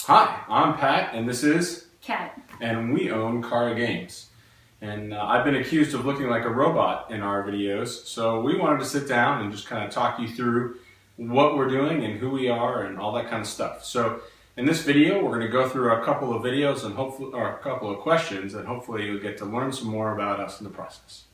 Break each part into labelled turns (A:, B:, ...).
A: Hi, I'm Pat, and this is
B: Cat.
A: and we own Cara Games. And I've been accused of looking like a robot in our videos, so we wanted to sit down and just kind of talk you through what we're doing and who we are and all that kind of stuff. So in this video, we're going to go through a couple of videos and hopefully, or a couple of questions, and hopefully you'll get to learn some more about us in the process.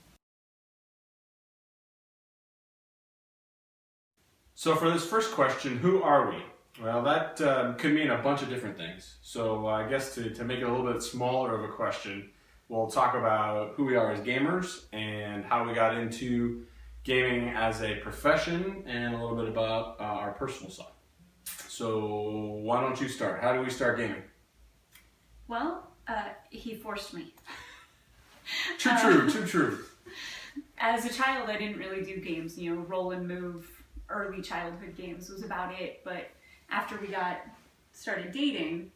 A: So for this first question, who are we? Well, that could mean a bunch of different things. So I guess to make it a little bit smaller of a question, we'll talk about who we are as gamers and how we got into gaming as a profession and a little bit about our personal side. So why don't you start? How do we start gaming?
B: Well, he forced me.
A: True.
B: As a child, I didn't really do games. Roll and move, early childhood games was about it. But after we started dating,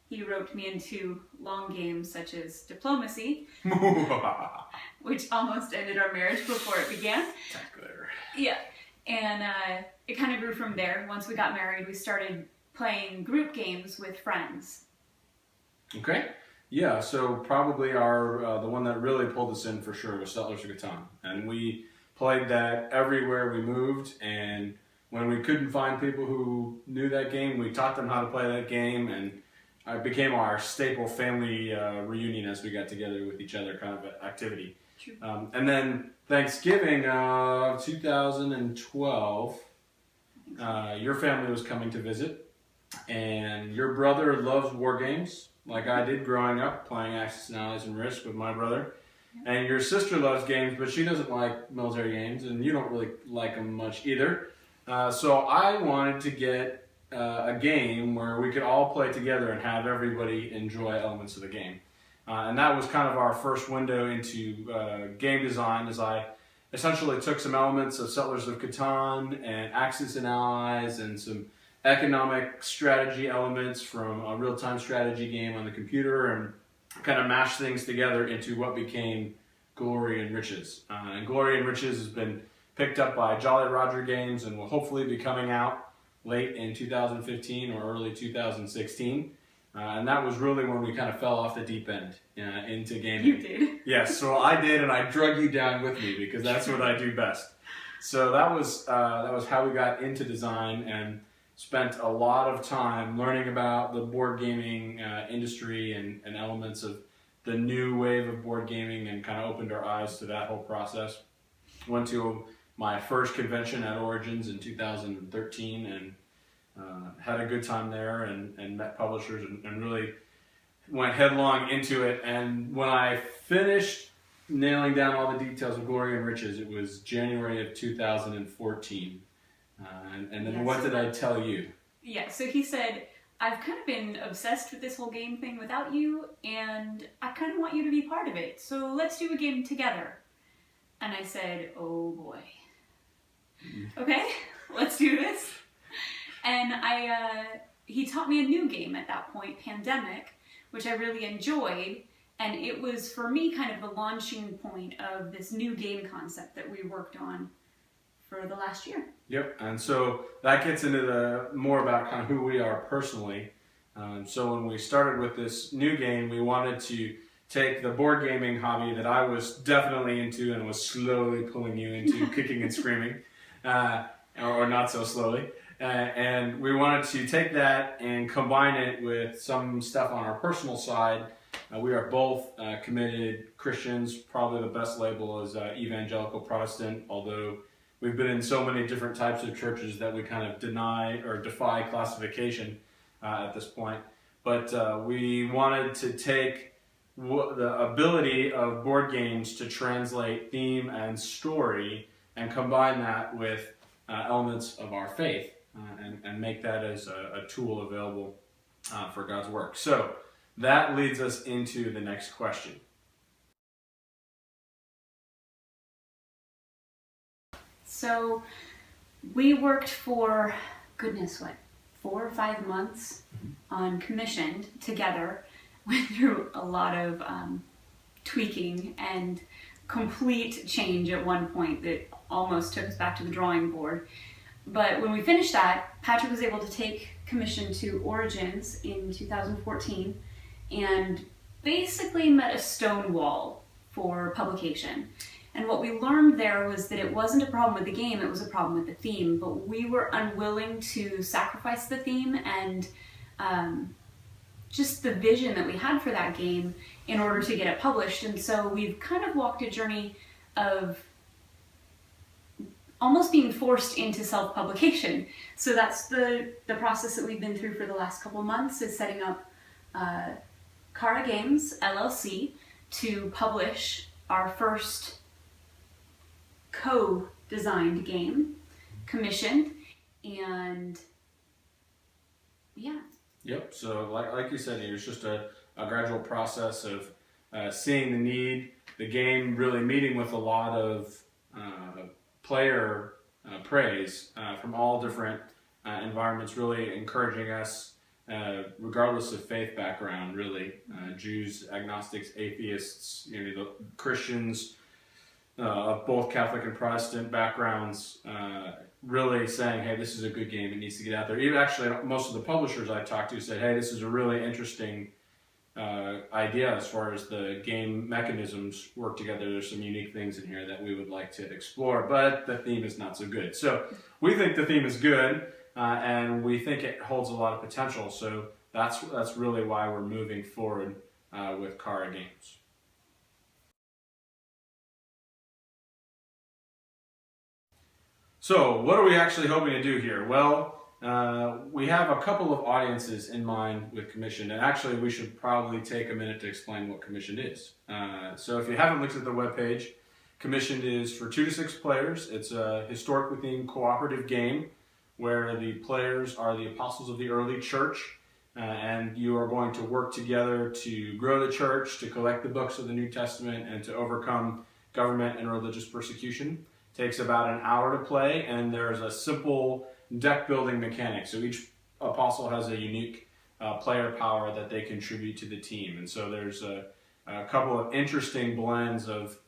B: he roped me into long games such as diplomacy, which almost ended our marriage before it began. Yeah, and it kind of grew from there. Once we got married, we started playing group games with friends.
A: Okay. Yeah, so probably the one that really pulled us in for sure was Settlers of Catan. And we played that everywhere we moved, and when we couldn't find people who knew that game, we taught them how to play that game, and it became our staple family reunion as we got together with each other kind of activity.
B: True.
A: And then Thanksgiving of 2012, your family was coming to visit, and your brother loves war games, like I did growing up, playing Axis and Allies and Risk with my brother. Yeah. And your sister loves games, but she doesn't like military games, and you don't really like them much either. So I wanted to get a game where we could all play together and have everybody enjoy elements of the game. And that was kind of our first window into game design, as I essentially took some elements of Settlers of Catan and Axis and Allies and some economic strategy elements from a real-time strategy game on the computer and kind of mashed things together into what became Glory and Riches. And Glory and Riches has been picked up by Jolly Roger Games and will hopefully be coming out late in 2015 or early 2016. And that was really when we kind of fell off the deep end into gaming.
B: You did.
A: Yes, so I did, and I drug you down with me because that's what I do best. So that was how we got into design and spent a lot of time learning about the board gaming industry and elements of the new wave of board gaming, and kind of opened our eyes to that whole process. Went to my first convention at Origins in 2013 and had a good time there and met publishers and really went headlong into it. And when I finished nailing down all the details of Glory and Riches, it was January of 2014. And then what did I tell you?
B: Yeah, so he said, I've kind of been obsessed with this whole game thing without you, and I kind of want you to be part of it, so let's do a game together. And I said, oh boy. Okay, let's do this. And he taught me a new game at that point, Pandemic, which I really enjoyed, and it was for me kind of the launching point of this new game concept that we worked on for the last year.
A: Yep, and so that gets into the more about kind of who we are personally. So when we started with this new game, we wanted to take the board gaming hobby that I was definitely into and was slowly pulling you into kicking and screaming, or not so slowly. And we wanted to take that and combine it with some stuff on our personal side. We are both committed Christians. Probably the best label is evangelical Protestant, although we've been in so many different types of churches that we kind of deny or defy classification at this point. But we wanted to take the ability of board games to translate theme and story and combine that with elements of our faith and make that as a tool available for God's work. So that leads us into the next question.
B: So we worked for, goodness, 4 or 5 months on commissioned together. Went through a lot of tweaking and complete change at one point that almost took us back to the drawing board. But when we finished that, Patrick was able to take commission to Origins in 2014 and basically met a stone wall for publication. And what we learned there was that it wasn't a problem with the game, it was a problem with the theme, but we were unwilling to sacrifice the theme and just the vision that we had for that game in order to get it published. And so we've kind of walked a journey of almost being forced into self-publication. So that's the process that we've been through for the last couple of months, is setting up Chara Games, LLC, to publish our first co-designed game, commissioned, and yeah.
A: Yep, so like you said, it was just a gradual process of seeing the need, the game really meeting with a lot of player praise from all different environments, really encouraging us, regardless of faith background, really, Jews, agnostics, atheists, the Christians of both Catholic and Protestant backgrounds, really saying, hey, this is a good game, it needs to get out there. Even actually, most of the publishers I talked to said, hey, this is a really interesting idea as far as the game mechanisms work together. There's some unique things in here that we would like to explore, but the theme is not so good. So we think the theme is good, and we think it holds a lot of potential. So that's really why we're moving forward with Cara Games. So what are we actually hoping to do here? Well, we have a couple of audiences in mind with Commission, and actually we should probably take a minute to explain what Commission is. So if you haven't looked at the webpage, Commission is for 2 to 6 players. It's a historically themed cooperative game where the players are the apostles of the early church, and you are going to work together to grow the church, to collect the books of the New Testament, and to overcome government and religious persecution. Takes about an hour to play, and there's a simple deck building mechanic. So each apostle has a unique player power that they contribute to the team. And so there's a couple of interesting blends of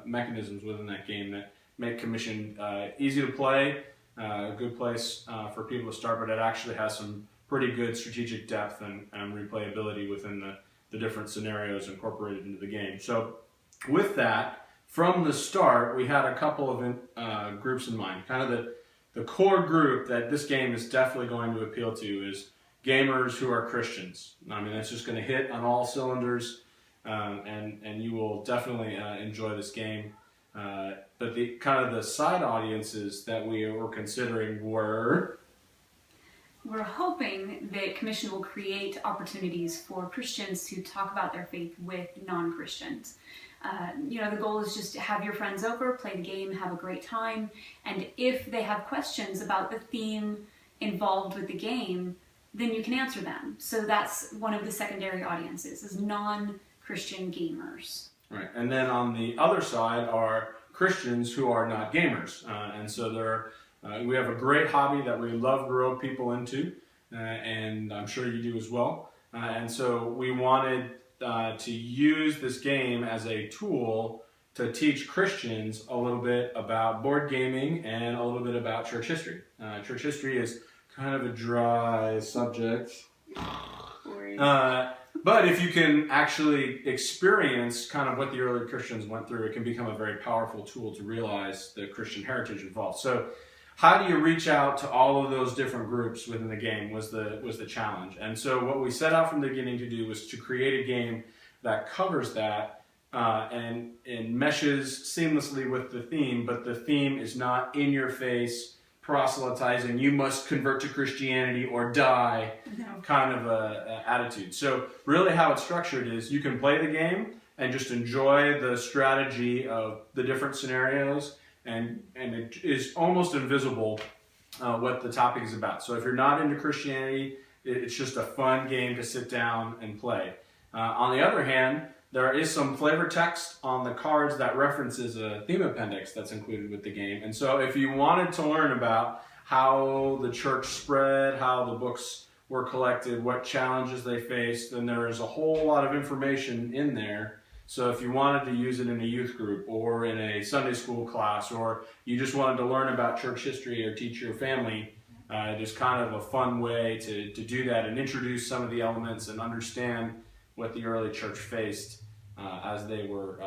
A: mechanisms within that game that make Commission easy to play, a good place for people to start, but it actually has some pretty good strategic depth and replayability within the different scenarios incorporated into the game. So with that, from the start, we had a couple of groups in mind. Kind of the core group that this game is definitely going to appeal to is gamers who are Christians. I mean, that's just going to hit on all cylinders, and you will definitely enjoy this game. But the kind of the side audiences that we were considering were...
B: We're hoping that Commission will create opportunities for Christians to talk about their faith with non-Christians. The goal is just to have your friends over, play the game, have a great time, and if they have questions about the theme involved with the game, then you can answer them. So that's one of the secondary audiences, is non-Christian gamers.
A: Right, and then on the other side are Christians who are not gamers, and so we have a great hobby that we love to grow people into, and I'm sure you do as well, and so we wanted to use this game as a tool to teach Christians a little bit about board gaming and a little bit about church history. Church history is kind of a dry subject. But if you can actually experience kind of what the early Christians went through, it can become a very powerful tool to realize the Christian heritage involved. So how do you reach out to all of those different groups within the game was the challenge. And so what we set out from the beginning to do was to create a game that covers that and meshes seamlessly with the theme, but the theme is not in your face, proselytizing, you must convert to Christianity or die kind of a attitude. So really how it's structured is you can play the game and just enjoy the strategy of the different scenarios, and it is almost invisible what the topic is about. So if you're not into Christianity, it's just a fun game to sit down and play. On the other hand, there is some flavor text on the cards that references a theme appendix that's included with the game. And so if you wanted to learn about how the church spread, how the books were collected, what challenges they faced, then there is a whole lot of information in there So if you wanted to use it in a youth group or in a Sunday school class, or you just wanted to learn about church history or teach your family, just kind of a fun way to do that and introduce some of the elements and understand what the early church faced as they were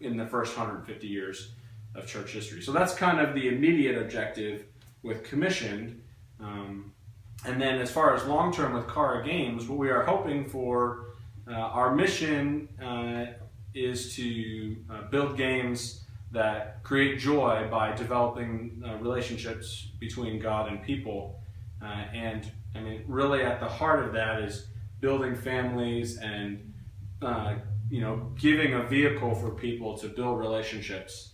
A: in the first 150 years of church history. So that's kind of the immediate objective with Commissioned. And then as far as long-term with Cara Games, what we are hoping for, our mission is to build games that create joy by developing relationships between God and people. And I mean, really at the heart of that is building families and giving a vehicle for people to build relationships.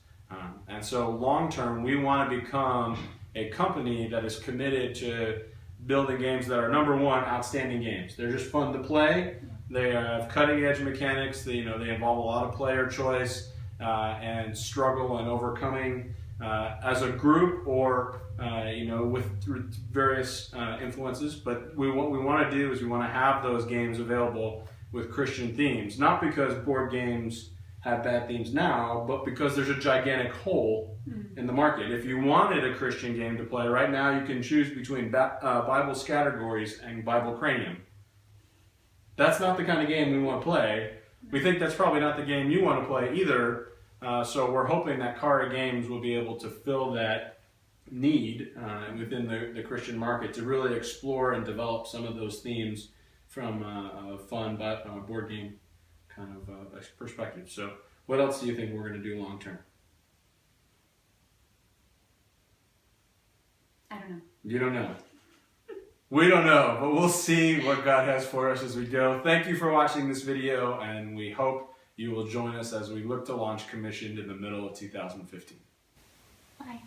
A: And so long-term, we want to become a company that is committed to building games that are, number one, outstanding games. They're just fun to play. They have cutting-edge mechanics. They involve a lot of player choice and struggle and overcoming as a group or with various influences. But what we want to do is we want to have those games available with Christian themes, not because board games have bad themes now, but because there's a gigantic hole in the market. If you wanted a Christian game to play right now, you can choose between Bible Categories and Bible Cranium. That's not the kind of game we want to play. We think that's probably not the game you want to play either. So we're hoping that Chara Games will be able to fill that need within the Christian market to really explore and develop some of those themes from a fun board game kind of perspective. So what else do you think we're going to do long term?
B: I don't know.
A: You don't know. We don't know, but we'll see what God has for us as we go. Thank you for watching this video, and we hope you will join us as we look to launch Commissioned in the middle of 2015.
B: Bye.